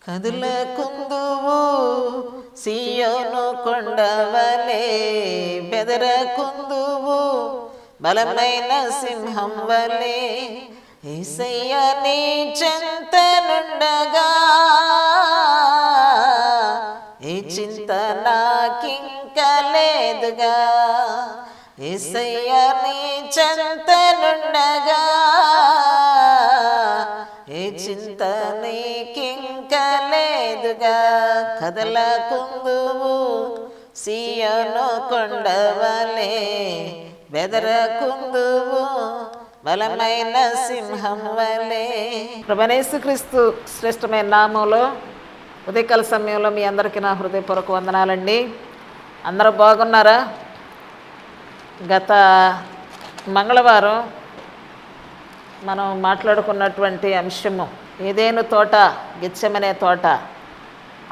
కదులకుందువు సియోను కొండవలే, బెదరకుందువు బలమైన సింహం వలే. యేసయ్య నీ చెంతనుండగా ఏ చింత నాకింక లేదుగా. యేసయ్య నీ చెంతనుండగా ఏ చింత నీకింక లేదుగా. కదలకుందువు సియోను కొండవలే, బెదరకుందువు బలమైన సింహం వలే. ప్రభువైన యేసుక్రీస్తు శ్రేష్టమైన నామంలో ఉదయకాల సమయంలో మీ అందరికీ నా హృదయపూర్వక వందనాలండి. అందరూ బాగున్నారా? గత మంగళవారం మనం మాట్లాడుకున్నటువంటి అంశము ఏదెను తోట, గెత్సెమనే తోట,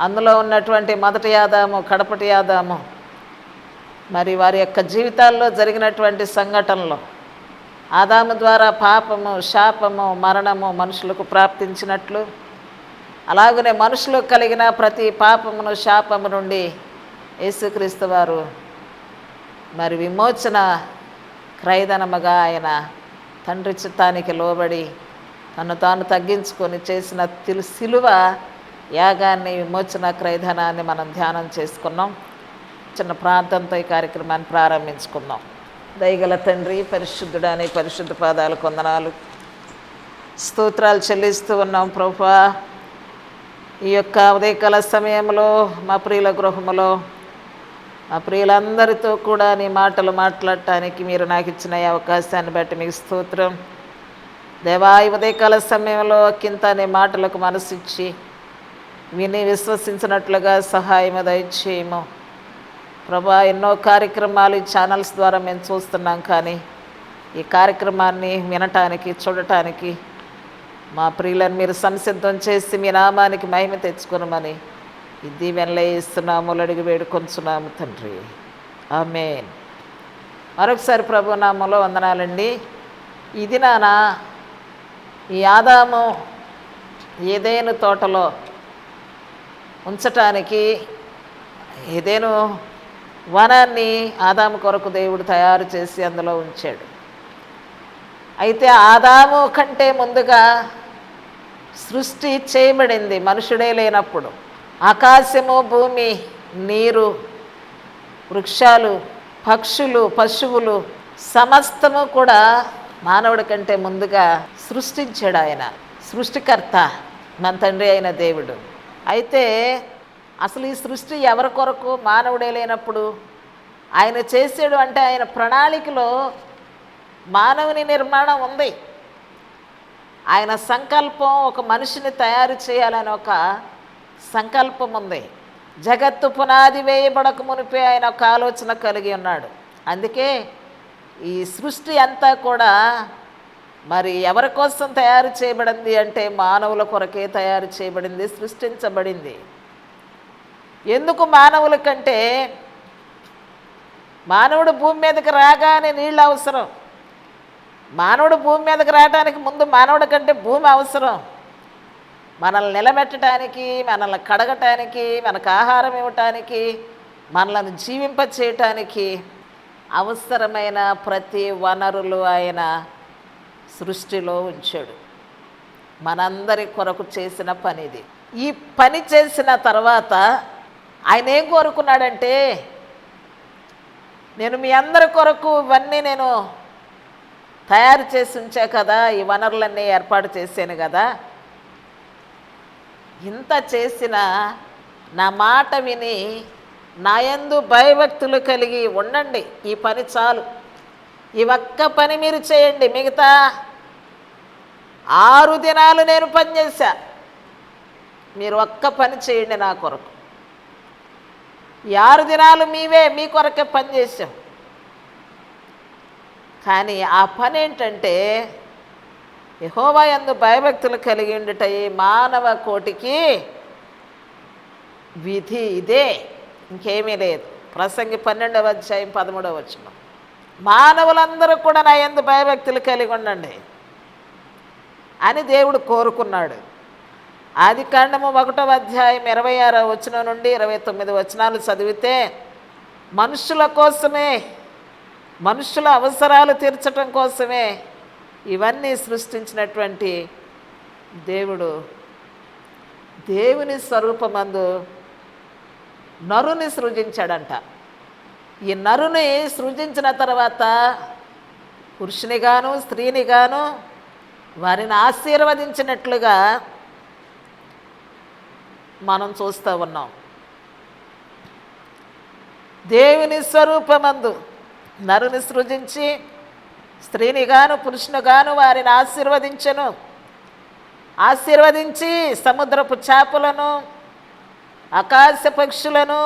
అందులో ఉన్నటువంటి మొదటి ఆదాము, కడపటి ఆదాము, మరి వారి యొక్క జీవితాల్లో జరిగినటువంటి సంఘటనలు, ఆదాము ద్వారా పాపము, శాపము, మరణము మనుషులకు ప్రాప్తించినట్లు, అలాగనే మనుషులు కలిగిన ప్రతి పాపమును, శాపము నుండి యేసుక్రీస్తు వారు మరి విమోచన క్రయధనముగా ఆయన తండ్రి చిత్తానికి లోబడి తను తాను తగ్గించుకొని చేసిన సిలువ యాగాన్ని, విమోచన క్రయధనాన్ని మనం ధ్యానం చేసుకున్నాం. చిన్న ప్రార్థనతో ఈ కార్యక్రమాన్ని ప్రారంభించుకుందాం. దయగల తండ్రి, పరిశుద్ధుడాని పరిశుద్ధ పాదాలకు వందనాలు, స్తోత్రాలు చెల్లిస్తూ ఉన్నాం ప్రభువా. ఈ యొక్క ఉదయకాల సమయంలో మా ప్రియుల గృహములో మా ప్రియులందరితో కూడా నీ మాటలు మాట్లాడటానికి మీరు నాకు ఇచ్చిన ఈ అవకాశాన్ని బట్టి మీకు స్తోత్రం దేవా. ఈ ఉదయకాల సమయంలో కింద నీ మాటలకు మనసిచ్చి విని విశ్వసించినట్లుగా సహాయం దయచేయము ప్రభా. ఎన్నో కార్యక్రమాలు ఈ ఛానల్స్ ద్వారా మేము చూస్తున్నాం, కానీ ఈ కార్యక్రమాన్ని వినటానికి, చూడటానికి మా ప్రియులను మీరు సంసిద్ధం చేసి మీ నామానికి మహిమ తెచ్చుకునమని ఈ దీవెనలే ఇస్తున్నాము, అడిగి వేడుకొంచున్నాము తండ్రి, ఆమేన్. మరొకసారి ప్రభు నామంలో వందనాలండి. ఇది నానా ఈ ఆదాము ఏదెను తోటలో ఉంచటానికి ఏదెను వనాన్ని ఆదాము కొరకు దేవుడు తయారు చేసి అందులో ఉంచాడు. అయితే ఆదాము కంటే ముందుగా సృష్టి చేయబడింది మనుషుడే లేనప్పుడు. ఆకాశము, భూమి, నీరు, వృక్షాలు, పక్షులు, పశువులు సమస్తము కూడా మానవుడి కంటే ముందుగా సృష్టించాడు ఆయన, సృష్టికర్త మన తండ్రి అయిన దేవుడు. అయితే అసలు ఈ సృష్టి ఎవరి కొరకు? మానవుడే లేనప్పుడు ఆయన చేసాడు అంటే ఆయన ప్రణాళికలో మానవుని నిర్మాణం ఉంది. ఆయన సంకల్పం ఒక మనిషిని తయారు చేయాలని ఒక సంకల్పం ఉంది. జగత్తు పునాది వేయబడక మునిపే ఆయన ఒక ఆలోచన కలిగి ఉన్నాడు. అందుకే ఈ సృష్టి అంతా కూడా మరి ఎవరి కోసం తయారు చేయబడింది అంటే మానవుల కొరకే తయారు చేయబడింది, సృష్టించబడింది. ఎందుకు మానవుల కంటే? మానవుడు భూమి మీదకి రాగానే నీళ్ళు అవసరం. మానవుడు భూమి మీదకి రావడానికి ముందు మానవుడి కంటే భూమి అవసరం. మనల్ని నిలబెట్టడానికి, మనల్ని కడగటానికి, మనకు ఆహారం ఇవ్వటానికి, మనల్ని జీవింపచేయటానికి అవసరమైన ప్రతి వనరులు ఆయన సృష్టిలో ఉంచాడు. మనందరి కొరకు చేసిన పని ఇది. ఈ పని చేసిన తర్వాత ఆయన ఏం కోరుకున్నాడంటే, నేను మీ అందరి కొరకు ఇవన్నీ నేను తయారు చేసి ఉంచా కదా, ఈ వనరులన్నీ ఏర్పాటు చేశాను కదా, ఇంత చేసిన నా మాట విని నా యందు భయభక్తులు కలిగి ఉండండి. ఈ పని చాలు, ఈ ఒక్క పని మీరు చేయండి. మిగతా 6 దినాలు నేను పనిచేశా, మీరు ఒక్క పని చేయండి నా కొరకు. ఈ 6 దినాలు మీ కొరకే పనిచేసాం. కానీ ఆ పని ఏంటంటే యెహోవా యందు భయభక్తులు కలిగి ఉండుట ఈ మానవ కోటికి విధి. ఇదే, ఇంకేమీ లేదు. ప్రసంగి 12వ అధ్యాయం 13వ వచనం. మానవులందరూ కూడా నా యందు భయభక్తులు కలిగి ఉండండి అని దేవుడు కోరుకున్నాడు. ఆదికాండము 1వ అధ్యాయం 26వ వచనం నుండి 29 వచనాలు చదివితే మనుషుల కోసమే, మనుషుల అవసరాలు తీర్చటం కోసమే ఇవన్నీ సృష్టించినటువంటి దేవుడు దేవుని స్వరూపమందు నరుని సృజించాడంట. ఈ నరుని సృజించిన తర్వాత పురుషునిగాను స్త్రీనిగాను వారిని ఆశీర్వదించినట్లుగా మనం చూస్తూ ఉన్నాం. దేవుని స్వరూపమందు నరుని సృజించి స్త్రీనిగాను పురుషునిగాను వారిని ఆశీర్వదించెను. ఆశీర్వదించి సముద్రపు చేపలను, ఆకాశ పక్షులను,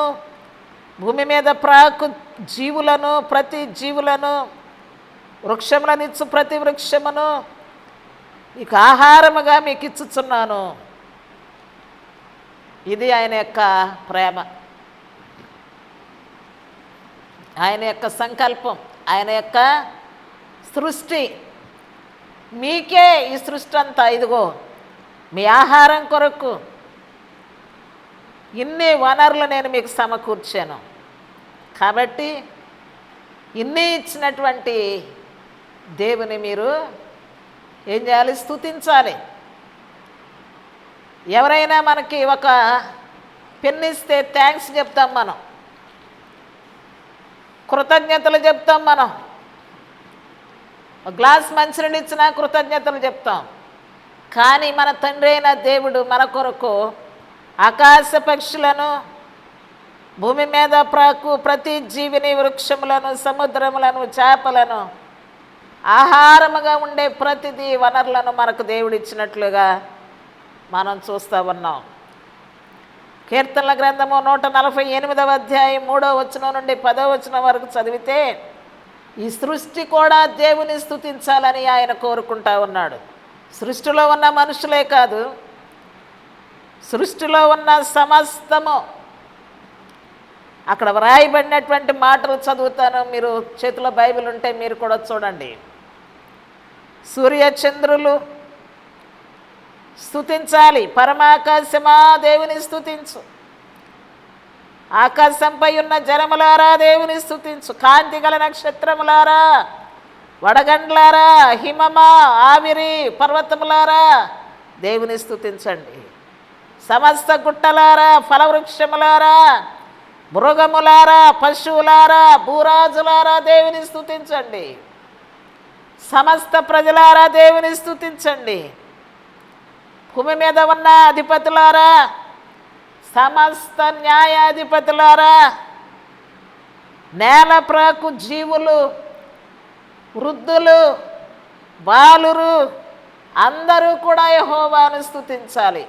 భూమి మీద ప్రాకు జీవులను, ప్రతి జీవులను, వృక్షములనిచ్చు ప్రతి వృక్షమును మీకు ఆహారముగా మీకు ఇచ్చుచున్నాను. ఇది ఆయన యొక్క ప్రేమ, ఆయన యొక్క సంకల్పం, ఆయన యొక్క సృష్టి. మీకే ఈ సృష్టి అంతా ఇదిగో మీ ఆహారం కొరకు ఇన్ని వనరులు నేను మీకు సమకూర్చాను. కాబట్టి ఇన్ని ఇచ్చినటువంటి దేవుని మీరు ఏం చేయాలి? స్తుతించాలి. ఎవరైనా మనకి ఒక పెన్నిస్తే థ్యాంక్స్ చెప్తాం, మనం కృతజ్ఞతలు చెప్తాం. మనం ఒక గ్లాస్ మంచినీళ్ళు ఇచ్చినా కృతజ్ఞతలు చెప్తాం. కానీ మన తండ్రి అయిన దేవుడు మన కొరకు ఆకాశ పక్షులను, భూమి మీద ప్రాకు ప్రతి జీవిని, వృక్షములను, సముద్రములను, చేపలను, ఆహారముగా ఉండే ప్రతిదీ వనరులను మనకు దేవుడు ఇచ్చినట్లుగా మనం చూస్తూ ఉన్నాం. కీర్తనల గ్రంథము 148వ అధ్యాయం 3వ వచనం నుండి 10వ వచనం వరకు చదివితే ఈ సృష్టి కూడా దేవుని స్తుతించాలని ఆయన కోరుకుంటా ఉన్నాడు. సృష్టిలో ఉన్న మనుషులే కాదు, సృష్టిలో ఉన్న సమస్తము. అక్కడ వ్రాయబడినటువంటి మాటలు చదువుతాను, మీరు చేతిలో బైబిల్ ఉంటే మీరు కూడా చూడండి. సూర్య చంద్రులు స్తుతించాలి. పరమాకాశమా దేవుని స్తుతించు. ఆకాశంపై ఉన్న జనములారా దేవుని స్తుతించు. కాంతి గల నక్షత్రములారా, వడగండ్లారా, హిమమా, ఆవిరి, పర్వతములారా దేవుని స్తుతించండి. సమస్త గుట్టలారా, ఫలవృక్షములారా, మృగములారా, పశువులారా, భూరాజులారా దేవుని స్తుతించండి. సమస్త ప్రజలారా దేవుని స్తుతించండి. భూమి మీద ఉన్న అధిపతులారా, సమస్త న్యాయాధిపతులారా, నేల ప్రాకు జీవులు, వృద్ధులు, బాలురు అందరూ కూడా యెహోవాను స్తుతించాలి.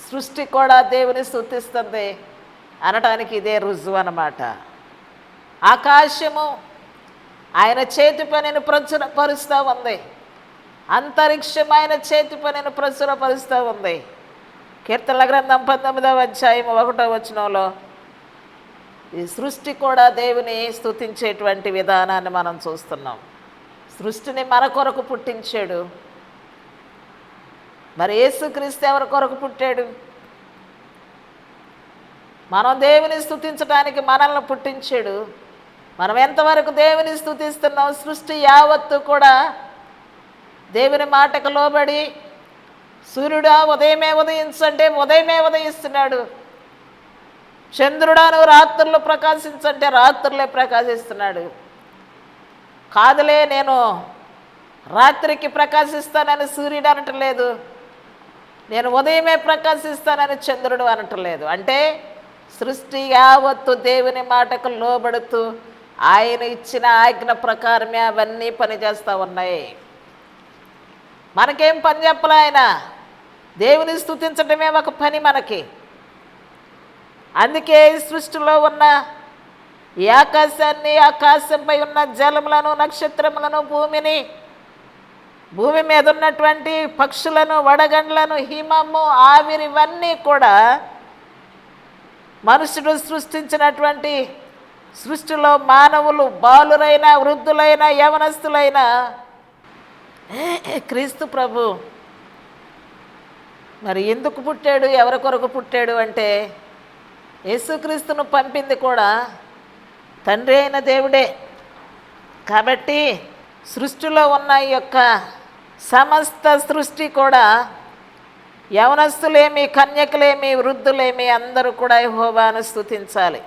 సృష్టి కూడా దేవుని స్తుతిస్తుంది అనటానికి ఇదే రుజువు అన్నమాట. ఆకాశము ఆయన చేతి పనిని ప్రచురపరుస్తూ ఉంది. అంతరిక్షం ఆయన చేతి పనిని ప్రచురపరుస్తూ ఉంది. కీర్తనల గ్రంథం 19వ అధ్యాయం 1వ వచనంలో ఈ సృష్టి కూడా దేవుని స్తుతించేటువంటి విధానాన్ని మనం చూస్తున్నాం. సృష్టిని మన కొరకు పుట్టించాడు. మరి యేసుక్రీస్తు ఎవరి కొరకు పుట్టాడు? మనం దేవుని స్తుతించడానికి మనల్ని పుట్టించాడు. మనం ఎంతవరకు దేవుని స్తుతిస్తున్నాం? సృష్టి యావత్తు కూడా దేవుని మాటకు లోబడి, సూర్యుడా ఉదయమే ఉదయించంటే ఉదయమే ఉదయిస్తున్నాడు. చంద్రుడా నువ్వు రాత్రులు ప్రకాశించంటే రాత్రులే ప్రకాశిస్తున్నాడు. కాదులే నేను రాత్రికి ప్రకాశిస్తానని సూర్యుడు అనట్లేదు, నేను ఉదయమే ప్రకాశిస్తానని చంద్రుడు అనట్లేదు. అంటే సృష్టి యావత్తు దేవుని మాటకు లోబడుతూ ఆయన ఇచ్చిన ఆజ్ఞ ప్రకారమే అవన్నీ పనిచేస్తూ ఉన్నాయి. మనకేం పని చెప్పలే ఆయన, దేవుని స్తుతించడమే ఒక పని మనకి. అందుకే ఈ సృష్టిలో ఉన్న ఈ ఆకాశాన్ని, ఆకాశంపై ఉన్న జలములను, నక్షత్రములను, భూమిని, భూమి మీద ఉన్నటువంటి పక్షులను, వడగండ్లను, హిమము, ఆవిరి ఇవన్నీ కూడా మనుషుడు సృష్టించినటువంటి సృష్టిలో మానవులు, బాలురైన, వృద్ధులైన, యవనస్తులైన క్రీస్తు ప్రభు మరి ఎందుకు పుట్టాడు, ఎవరి కొరకు పుట్టాడు అంటే యేసుక్రీస్తును పంపింది కూడా తండ్రి అయిన దేవుడే. కాబట్టి సృష్టిలో ఉన్న ఈ యొక్క సమస్త సృష్టి కూడా యవనస్తులేమి, కన్యకులేమి, వృద్ధులేమి అందరూ కూడా యెహోవాను స్తుతించాలి.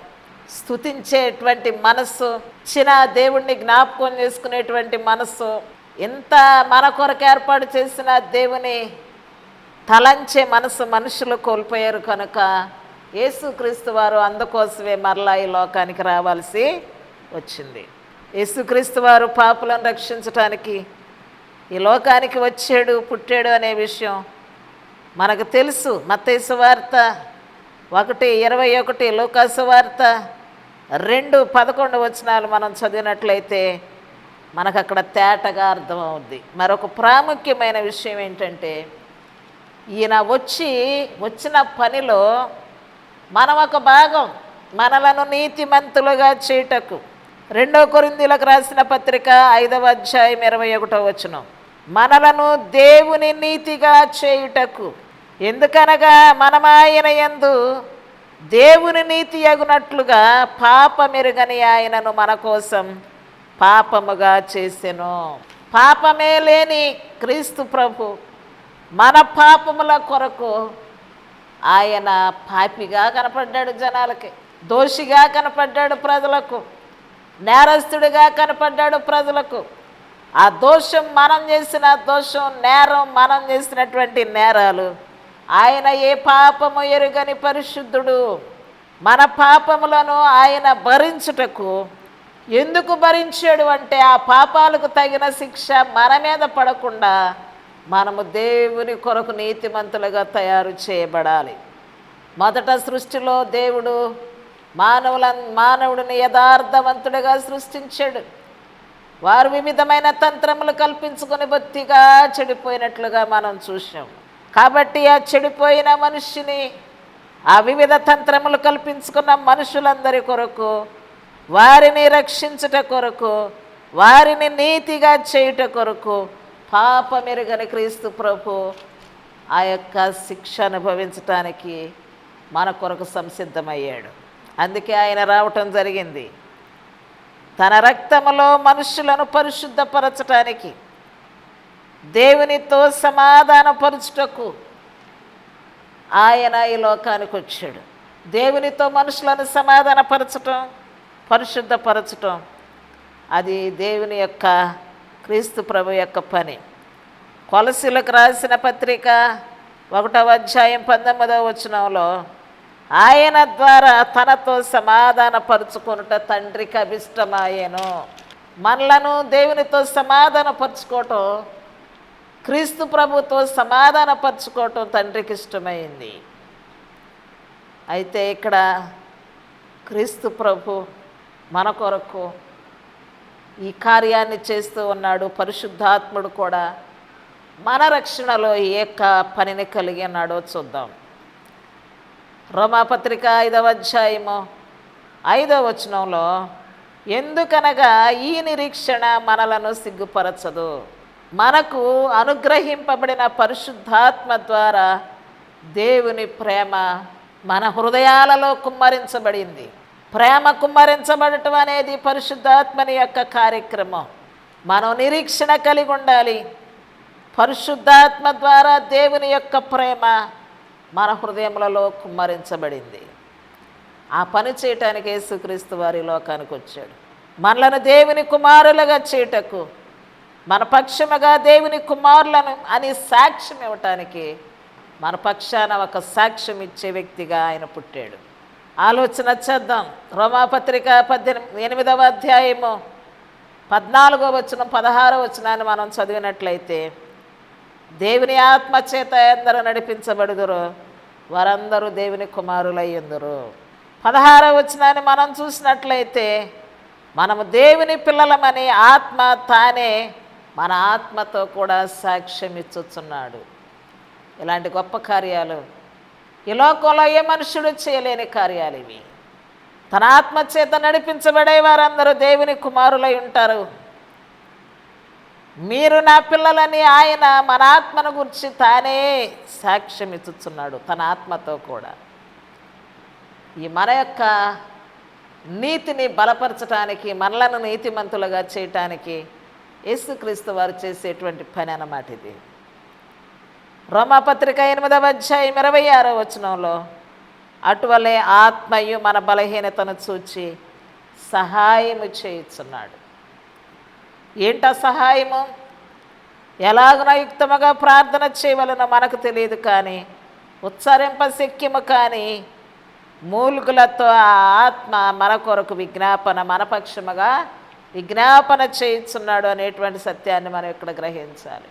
స్తుతించేటువంటి మనస్సు, చిన్న దేవుణ్ణి జ్ఞాపకం చేసుకునేటువంటి మనస్సు, ఇంత మన కొరకు ఏర్పాటు చేసిన దేవుని తలంచే మనసు మనుషులు కోల్పోయారు కనుక యేసుక్రీస్తు వారు అందుకోసమే మరలా ఈ లోకానికి రావాల్సి వచ్చింది. యేసుక్రీస్తు వారు పాపులను రక్షించటానికి ఈ లోకానికి వచ్చాడు, పుట్టాడు అనే విషయం మనకు తెలుసు. మత్తయి సువార్త 1:21, లూకా సువార్త 2:11 మనం చదివినట్లయితే మనకు అక్కడ తేటగా అర్థమవుద్ది. మరొక ప్రాముఖ్యమైన విషయం ఏంటంటే ఈయన వచ్చిన పనిలో మనం ఒక భాగం, మనలను నీతిమంతులుగా చేయుటకు. 2 కొరింథీయులకు రాసిన పత్రిక 5:21 మనలను దేవుని నీతిగా చేయుటకు. ఎందుకనగా మనం ఆయన యందు దేవుని నీతి అగునట్లుగా పాపమెరుగని ఆయనను మన కోసం పాపముగా చేసెను. పాపమే లేని క్రీస్తు ప్రభు మన పాపముల కొరకు ఆయన పాపిగా కనపడ్డాడు జనాలకి, దోషిగా కనపడ్డాడు ప్రజలకు, నేరస్తుడిగా కనపడ్డాడు ప్రజలకు. ఆ దోషం మనం చేసిన దోషం, నేరం మనం చేసినటువంటి నేరాలు. ఆయన ఏ పాపము ఎరుగని పరిశుద్ధుడు. మన పాపములను ఆయన భరించుటకు ఎందుకు భరించాడు అంటే ఆ పాపాలకు తగిన శిక్ష మన మీద పడకుండా మనము దేవుని కొరకు నీతిమంతులుగా తయారు చేయబడాలి. మొదట సృష్టిలో దేవుడు మానవుడిని యథార్థవంతుడిగా సృష్టించాడు. వారు వివిధమైన తంత్రములు కల్పించుకొని బొత్తిగా చెడిపోయినట్లుగా మనం చూసాం. కాబట్టి ఆ చెడిపోయిన మనిషిని, ఆ వివిధ తంత్రములు కల్పించుకున్న మనుషులందరి కొరకు, వారిని రక్షించుట కొరకు, వారిని నీతిగా చేయుట కొరకు పాపమెరుగని క్రీస్తు ప్రభు ఆ యొక్క శిక్ష అనుభవించటానికి మన కొరకు సంసిద్ధమయ్యాడు. అందుకే ఆయన రావటం జరిగింది. తన రక్తములో మనుషులను పరిశుద్ధపరచటానికి, దేవునితో సమాధానపరచుటకు ఆయన ఈ లోకానికి వచ్చాడు. దేవునితో మనుషులను సమాధానపరచటం, పరిశుద్ధపరచటం అది దేవుని యొక్క, క్రీస్తు ప్రభు యొక్క పని. కొలసీలకు రాసిన పత్రిక 1:19 ఆయన ద్వారా తనతో సమాధానపరుచుకొనుట తండ్రికి అభిష్టమాయెను. మనలను దేవునితో సమాధానపరుచుకోవటం, క్రీస్తు ప్రభుతో సమాధానపరుచుకోవటం తండ్రికి ఇష్టమైంది. అయితే ఇక్కడ క్రీస్తు ప్రభు మన కొరకు ఈ కార్యాన్ని చేస్తూ ఉన్నాడు. పరిశుద్ధాత్ముడు కూడా మన రక్షణలో ఏ యొక్క పనిని కలిగి ఉన్నాడో చూద్దాం. రోమాపత్రిక 5:5 ఎందుకనగా ఈ నిరీక్షణ మనలను సిగ్గుపరచదు, మనకు అనుగ్రహింపబడిన పరిశుద్ధాత్మ ద్వారా దేవుని ప్రేమ మన హృదయాలలో కుమ్మరించబడింది. ప్రేమ కుమ్మరించబడటం అనేది పరిశుద్ధాత్మని యొక్క కార్యక్రమం. మనం నిరీక్షణ కలిగి ఉండాలి. పరిశుద్ధాత్మ ద్వారా దేవుని యొక్క ప్రేమ మన హృదయములలో కుమ్మరించబడింది. ఆ పని చేయటానికి యేసుక్రీస్తు వారి లోకానికి వచ్చాడు. మనలను దేవుని కుమారులుగా చేయుటకు, మన పక్షముగా దేవుని కుమారులను అని సాక్ష్యం ఇవ్వటానికి, మన పక్షాన ఒక సాక్ష్యం ఇచ్చే వ్యక్తిగా ఆయన పుట్టాడు. ఆలోచన చేద్దాం. రోమాపత్రిక 8:14, 16 మనం చదివినట్లయితే, దేవుని ఆత్మ చేత ఎందరూ నడిపించబడుదురో వారందరూ దేవుని కుమారులయ్యుందురు. 16 మనం చూసినట్లయితే, మనము దేవుని పిల్లలమని ఆత్మ తానే మన ఆత్మతో కూడా సాక్ష్యం ఇచ్చుచున్నాడు. ఇలాంటి గొప్ప కార్యాలు ఈ లోకంలో ఏ మనుషుడు చేయలేని కార్యాలు ఇవి. తన ఆత్మ చేత నడిపించబడే వారందరూ దేవుని కుమారులై ఉంటారు. మీరు నా పిల్లలని ఆయన మన ఆత్మను గురించి తానే సాక్ష్యం ఇచ్చుచున్నాడు తన ఆత్మతో కూడా. ఈ మన యొక్క నీతిని బలపరచడానికి, మనలను నీతిమంతులుగా చేయటానికి యేసుక్రీస్తు వారు చేసేటువంటి పని అన్నమాట ఇది. రోమాపత్రిక 8వ అధ్యాయం 26వ వచనంలో అటువలే ఆత్మయు మన బలహీనతను చూచి సహాయము చేయుచున్నాడు. ఏంట సహాయము? ఎలాగున యుక్తముగా ప్రార్థన చేయవలనో మనకు తెలియదు, కానీ ఉచ్చరింప శక్యము కానీ మూలుగులతో ఆ ఆత్మ మన కొరకు మన పక్షముగా విజ్ఞాపన చేయుచున్నాడు అనేటువంటి సత్యాన్ని మనం ఇక్కడ గ్రహించాలి.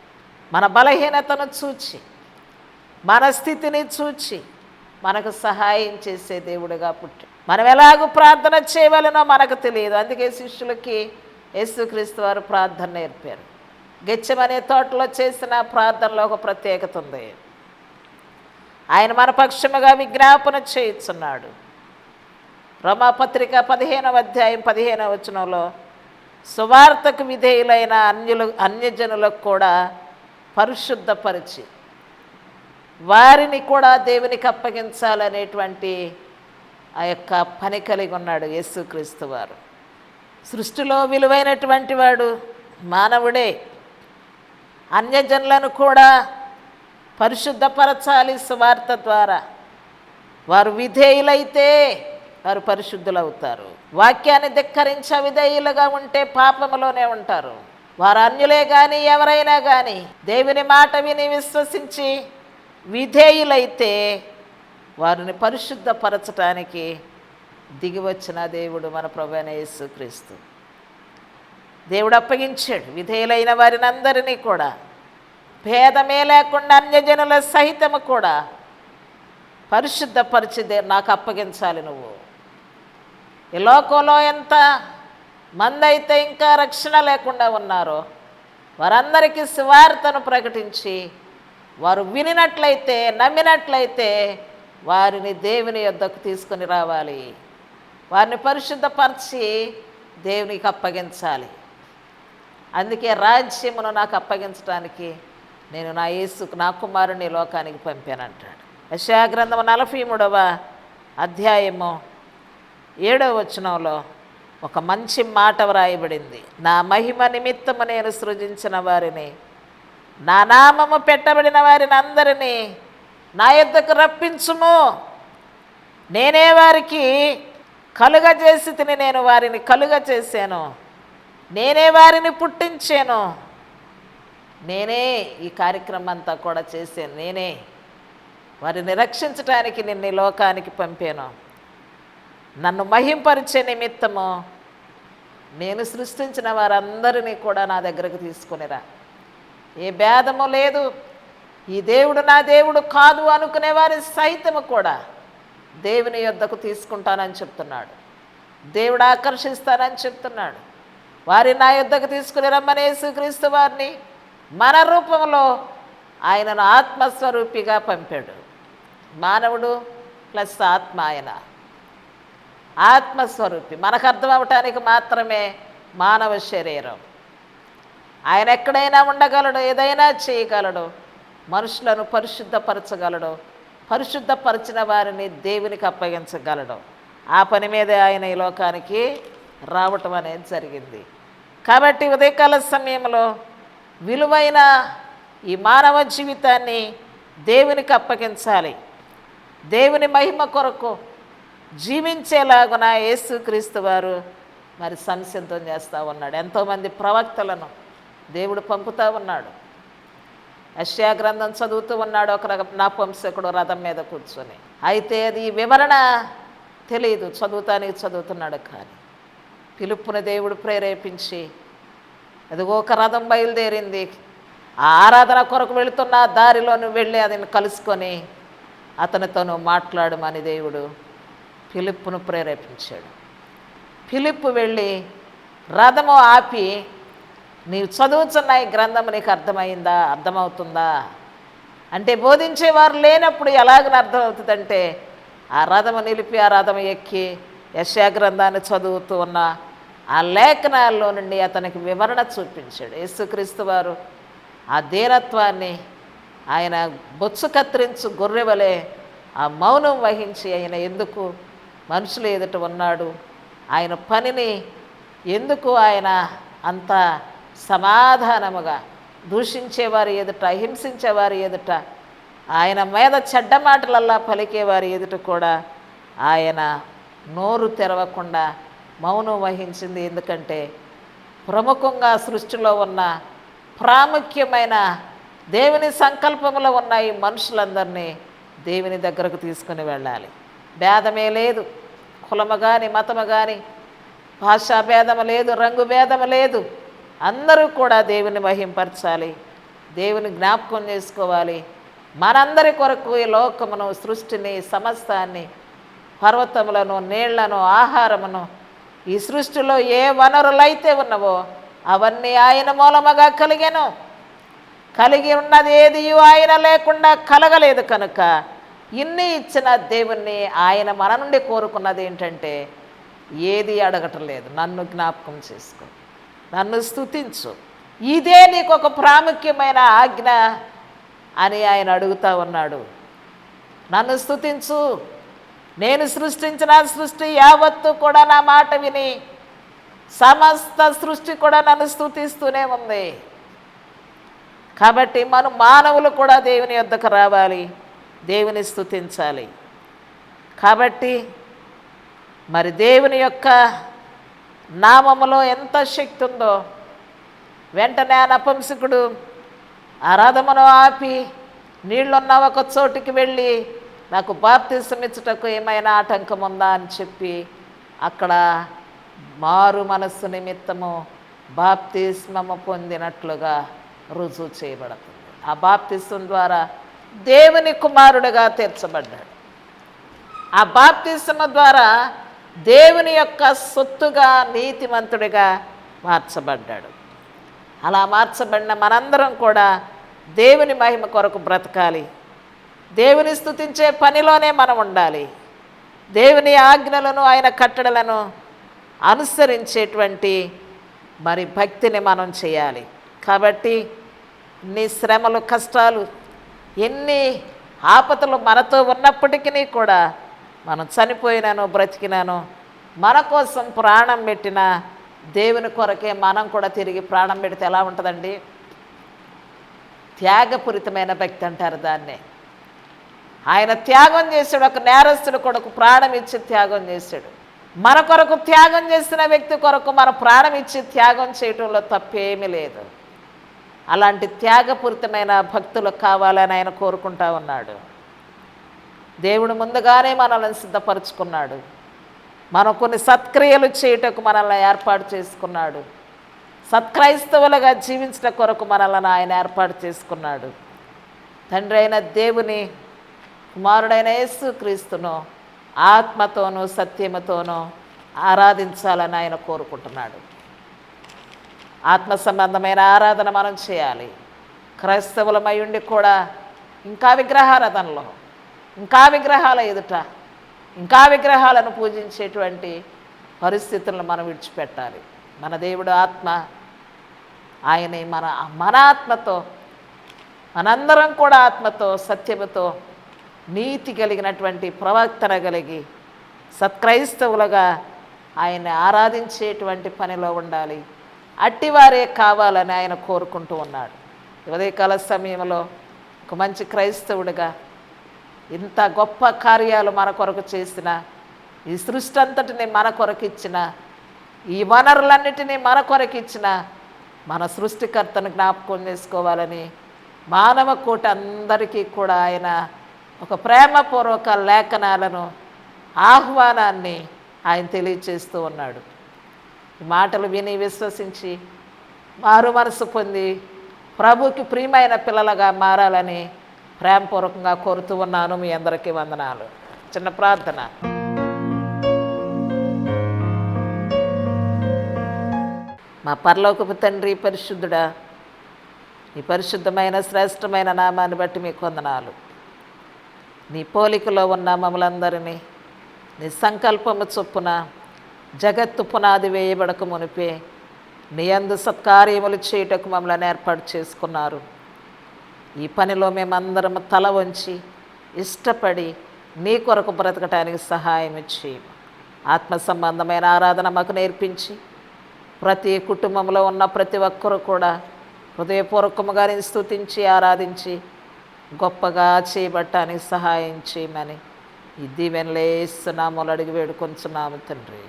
మన బలహీనతను చూచి, మన స్థితిని చూచి మనకు సహాయం చేసే దేవుడిగా పుట్టి మనం ఎలాగూ ప్రార్థన చేయవలనో మనకు తెలియదు. అందుకే శిష్యులకి యేసుక్రీస్తు వారు ప్రార్థన నేర్పారు. గెత్సేమనే తోటలో చేసిన ప్రార్థనలో ఒక ప్రత్యేకత ఉంది. ఆయన మన పక్షముగా విజ్ఞాపన చేయుచున్నాడు. రోమాపత్రిక 15వ అధ్యాయం 15వ వచనంలో సువార్తకు విధేయులైన అన్యజనులకు కూడా పరిశుద్ధపరిచి వారిని కూడా దేవునికి అప్పగించాలనేటువంటి ఆ యొక్క పని కలిగి ఉన్నాడు యేసుక్రీస్తు వారు. సృష్టిలో విలువైనటువంటి వాడు మానవుడే. అన్యజనులను కూడా పరిశుద్ధపరచాలి సువార్త ద్వారా. వారు విధేయులైతే వారు పరిశుద్ధులవుతారు. వాక్యాన్ని ధిక్కరించి అవిధేయులుగా ఉంటే పాపములోనే ఉంటారు. వారు అన్యులే కానీ ఎవరైనా కానీ దేవుని మాట విని విశ్వసించి విధేయులైతే వారిని పరిశుద్ధపరచటానికి దిగివచ్చిన దేవుడు మన ప్రభువైన యేసుక్రీస్తు. దేవుడు అప్పగించాడు విధేయులైన వారిని అందరినీ కూడా, భేదమే లేకుండా అన్యజనుల సహితము కూడా పరిశుద్ధపరిచి నాకు అప్పగించాలి నువ్వు. ఈ లోకంలో ఎంత మంది అయితే ఇంకా రక్షణ లేకుండా ఉన్నారో వారందరికీ సువార్తను ప్రకటించి వారు వినినట్లయితే, నమ్మినట్లయితే వారిని దేవుని యొద్దకు తీసుకొని రావాలి. వారిని పరిశుద్ధపరిచి దేవునికి అప్పగించాలి. అందుకే రాజ్యమును నాకు అప్పగించడానికి నేను నా కుమారుని లోకానికి పంపానంటాడు. యెషయా గ్రంథము 43వ అధ్యాయము 7వ వచనంలో ఒక మంచి మాట వ్రాయబడింది. నా మహిమ నిమిత్తము నేను సృజించిన వారిని, నా నామము పెట్టబడిన వారిని అందరినీ నా యొద్దకు రప్పించుము. నేనే వారికి కలుగజేసి తిని, నేను వారిని కలుగజేశాను, నేనే వారిని పుట్టించాను, నేనే ఈ కార్యక్రమం అంతా కూడా చేశాను, నేనే వారిని రక్షించటానికి నిన్ను ఈ లోకానికి పంపాను. నన్ను మహింపరిచే నిమిత్తము నేను సృష్టించిన వారందరినీ కూడా నా దగ్గరకు తీసుకునిరా. ఏ భేదము లేదు. ఈ దేవుడు నా దేవుడు కాదు అనుకునే వారి సైతము కూడా దేవుని యొద్దకు తీసుకుంటానని చెప్తున్నాడు. దేవుడు ఆకర్షిస్తానని చెప్తున్నాడు. వారిని నా యొద్దకు తీసుకుని రమ్మని యేసుక్రీస్తు వారిని మన రూపంలో ఆయనను ఆత్మస్వరూపిగా పంపాడు. మానవుడు ప్లస్ ఆత్మ, ఆయన ఆత్మస్వరూపి. మనకు అర్థం అవటానికి మాత్రమే మానవ శరీరం. ఆయన ఎక్కడైనా ఉండగలడు, ఏదైనా చేయగలడు, మనుషులను పరిశుద్ధపరచగలడు, పరిశుద్ధపరిచిన వారిని దేవునికి అప్పగించగలడు. ఆ పని మీదే ఆయన ఈ లోకానికి రావటం అనేది జరిగింది. కాబట్టి ఉదయకాల సమయంలో విలువైన ఈ మానవ జీవితాన్ని దేవునికి అప్పగించాలి. దేవుని మహిమ కొరకు జీవించేలాగున యేసుక్రీస్తు వారు మరి సంసిద్ధం చేస్తూ ఉన్నాడు. ఎంతోమంది ప్రవక్తలను దేవుడు పంపుతూ ఉన్నాడు. యెషయా గ్రంథం చదువుతూ ఉన్నాడు ఒక నపుంసకుడు రథం మీద కూర్చొని. అయితే అది వివరణ తెలియదు, చదువుతున్నాడు. కానీ పిలుపుని దేవుడు ప్రేరేపించి అదిగో ఒక రథం బయలుదేరింది, ఆ ఆరాధన కొరకు వెళుతున్న దారిలోను వెళ్ళి అతన్ని కలుసుకొని అతనితోను మాట్లాడమని దేవుడు ఫిలిప్పును ప్రేరేపించాడు. ఫిలిప్పు వెళ్ళి రథము ఆపి, నీవు చదువుతున్న ఈ గ్రంథము నీకు అర్థమవుతుందా అంటే, బోధించేవారు లేనప్పుడు ఎలాగని అర్థమవుతుందంటే, ఆ రథము నిలిపి ఆ రథము ఎక్కి యెషయా గ్రంథాన్ని చదువుతూ ఉన్న ఆ లేఖనాల్లో నుండి అతనికి వివరణ చూపించాడు. యేసుక్రీస్తు వారు ఆ ధీరత్వాన్ని, ఆయన బొత్సు కత్తిరించు గొర్రెవలే ఆ మౌనం వహించి ఆయన ఎందుకు మనుషుల ఎదుట ఉన్నాడు, ఆయన పనిని ఎందుకు ఆయన అంత సమాధానముగా దూషించేవారి ఎదుట, హింసించేవారి ఎదుట, ఆయన మీద చెడ్డ మాటలల్లా పలికేవారి ఎదుట కూడా ఆయన నోరు తెరవకుండా మౌనం వహించింది. ఎందుకంటే ప్రముఖంగా సృష్టిలో ఉన్న ప్రాముఖ్యమైన దేవుని సంకల్పంలో ఉన్న ఈ మనుషులందరినీ దేవుని దగ్గరకు తీసుకుని వెళ్ళాలి. భేదమే లేదు, కులము కానీ మతము కానీ భాషా భేదము లేదు, రంగు భేదము లేదు. అందరూ కూడా దేవుని మహింపరచాలి, దేవుని జ్ఞాపకం చేసుకోవాలి. మనందరి కొరకు ఈ లోకమును, సృష్టిని, సమస్తాన్ని, పర్వతములను, నీళ్లను, ఆహారమును, ఈ సృష్టిలో ఏ వనరులైతే ఉన్నవో అవన్నీ ఆయన మూలముగా కలిగెను. కలిగి ఉన్నది ఏది ఆయన లేకుండా కలగలేదు. కనుక ఇన్ని ఇచ్చిన దేవుణ్ణి ఆయన మన నుండి కోరుకున్నది ఏంటంటే ఏది అడగటం లేదు, నన్ను జ్ఞాపకం చేసుకో, నన్ను స్తుతించు, ఇదే నీకు ఒక ప్రాముఖ్యమైన ఆజ్ఞ అని ఆయన అడుగుతూ ఉన్నాడు. నన్ను స్తుతించు. నేను సృష్టించిన సృష్టి యావత్తు కూడా నా మాట విని సమస్త సృష్టి కూడా నన్ను స్తుతిస్తూనే ఉంది. కాబట్టి మానవులు కూడా దేవుని యొద్దకు రావాలి, దేవుని స్తుతించాలి. కాబట్టి మరి దేవుని యొక్క నామములో ఎంత శక్తి ఉందో, వెంటనే ఆ నపుంసకుడు ఆ రథమును ఆపి నీళ్లున్న ఒక చోటుకి వెళ్ళి నాకు బాప్తిసం ఇచ్చుటకు ఏమైనా ఆటంకం ఉందా అని చెప్పి అక్కడ మారు మనస్సు నిమిత్తము బాప్తిస్మము పొందినట్లుగా రుజువు చేయబడుతుంది. ఆ బాప్తిసం ద్వారా దేవుని కుమారుడిగా తీర్చబడ్డాడు. ఆ బాప్తిసము ద్వారా దేవుని యొక్క సొత్తుగా, నీతిమంతుడిగా మార్చబడ్డాడు. అలా మార్చబడిన మనందరం కూడా దేవుని మహిమ కొరకు బ్రతకాలి. దేవుని స్తుతించే పనిలోనే మనం ఉండాలి. దేవుని ఆజ్ఞలను, ఆయన కట్టడలను అనుసరించేటువంటి మరి భక్తిని మనం చేయాలి. కాబట్టి ఎన్ని శ్రమలు, కష్టాలు, ఎన్ని ఆపదలు మనతో ఉన్నప్పటికీ కూడా మనం చనిపోయినాను, బ్రతికినాను, మన కోసం ప్రాణం పెట్టిన దేవుని కొరకే మనం కూడా తిరిగి ప్రాణం పెడితే ఎలా ఉంటుందండి? త్యాగపూరితమైన భక్తి అంటారు దాన్నే. ఆయన త్యాగం చేశాడు. ఒక నేరస్తుడు కొరకు ప్రాణం ఇచ్చి త్యాగం చేశాడు. మన కొరకు త్యాగం చేసిన వ్యక్తి కొరకు మన ప్రాణం ఇచ్చి త్యాగం చేయటంలో తప్పేమీ లేదు. అలాంటి త్యాగపూరితమైన భక్తులు కావాలని ఆయన కోరుకుంటా ఉన్నాడు. దేవుడు ముందుగానే మనల్ని సిద్ధపరుచుకున్నాడు. మనం కొన్ని సత్క్రియలు చేయుటకు మనల్ని ఏర్పాటు చేసుకున్నాడు. సత్క్రైస్తవులుగా జీవించట కొరకు మనల్ని ఆయన ఏర్పాటు చేసుకున్నాడు. తండ్రి అయిన దేవుని, కుమారుడైన యేసుక్రీస్తును ఆత్మతోనూ సత్యముతోనూ ఆరాధించాలని ఆయన కోరుకుంటున్నాడు. ఆత్మ సంబంధమైన ఆరాధన మనం చేయాలి. క్రైస్తవులమై ఉండి కూడా ఇంకా విగ్రహారాధనలో, ఇంకా విగ్రహాల ఎదుట, ఇంకా విగ్రహాలను పూజించేటువంటి పరిస్థితులను మనం విడిచిపెట్టాలి. మన దేవుడు ఆత్మ. ఆయనే మన ఆత్మతో, మనందరం కూడా ఆత్మతో, సత్యముతో, నీతి కలిగినటువంటి ప్రవర్తన కలిగి సత్క్రైస్తవులుగా ఆయన ఆరాధించేటువంటి పనిలో ఉండాలి. అట్టివారే కావాలని ఆయన కోరుకుంటూ ఉన్నాడు. ఉదయకాల సమయంలో ఒక మంచి క్రైస్తవుడిగా ఇంత గొప్ప కార్యాలు మన కొరకు చేసిన, ఈ సృష్టి అంతటిని మన కొరకు ఇచ్చిన, ఈ వనరులన్నిటినీ మన కొరకు ఇచ్చిన మన సృష్టికర్తను జ్ఞాపకం చేసుకోవాలని మానవ కోటి అందరికీ కూడా ఆయన ఒక ప్రేమపూర్వక లేఖనాలను, ఆహ్వానాన్ని ఆయన తెలియచేస్తూ ఉన్నాడు. ఈ మాటలు విని విశ్వసించి మారు మనసు పొంది ప్రభుకి ప్రియమైన పిల్లలుగా మారాలని ప్రేమపూర్వకంగా కోరుతూ ఉన్నాను. మీ అందరికీ వందనాలు. చిన్న ప్రార్థన. మా పరలోకపు తండ్రి, పరిశుద్ధుడా, నీ పరిశుద్ధమైన శ్రేష్టమైన నామాన్ని బట్టి మీకు వందనాలు. నీ పోలికలో ఉన్న మమ్మలందరినీ నీ సంకల్పము చొప్పున జగత్తు పునాది వేయబడక మునిపే నీ యందు సత్కార్యములు చేయుటకు మమ్మల్ని ఏర్పాటు చేసుకున్నారు. ఈ పనిలో మేమందరం తల వంచి ఇష్టపడి నీ కొరకు బ్రతకటానికి సహాయం ఇచ్చి ఆత్మ సంబంధమైన ఆరాధన మాకు నేర్పించి ప్రతి కుటుంబంలో ఉన్న ప్రతి ఒక్కరూ కూడా హృదయపూర్వకముగా నేను స్తుతించి ఆరాధించి గొప్పగా చేయబట్టానికి సహాయం చేయమని ఈ దీవెనలు యేసునామములో అడిగి వేడుకొంచున్నాము తండ్రి.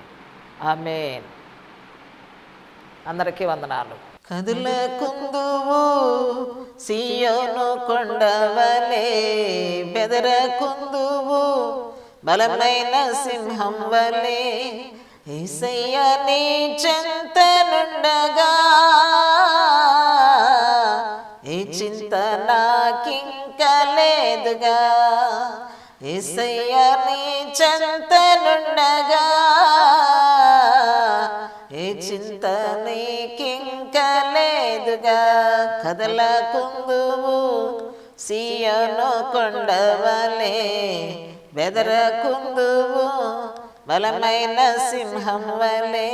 ఆమేన్. అందరికీ వందనాలు. కదులకుందువు సీయోను కొండవలే, బెదరకుందువు బలమైన సింహం వలే, యేసయ్య నీ చెంతనుండగా ఏ చింత నాకింక లేదుగా, యేసయ్య నీ చెంతనుండగా ఏ చింత నీకింక లేదుగా. కదలకుందువు సీయోను కొండవలే, బెదరకుందువు బలమైన సింహం వలే.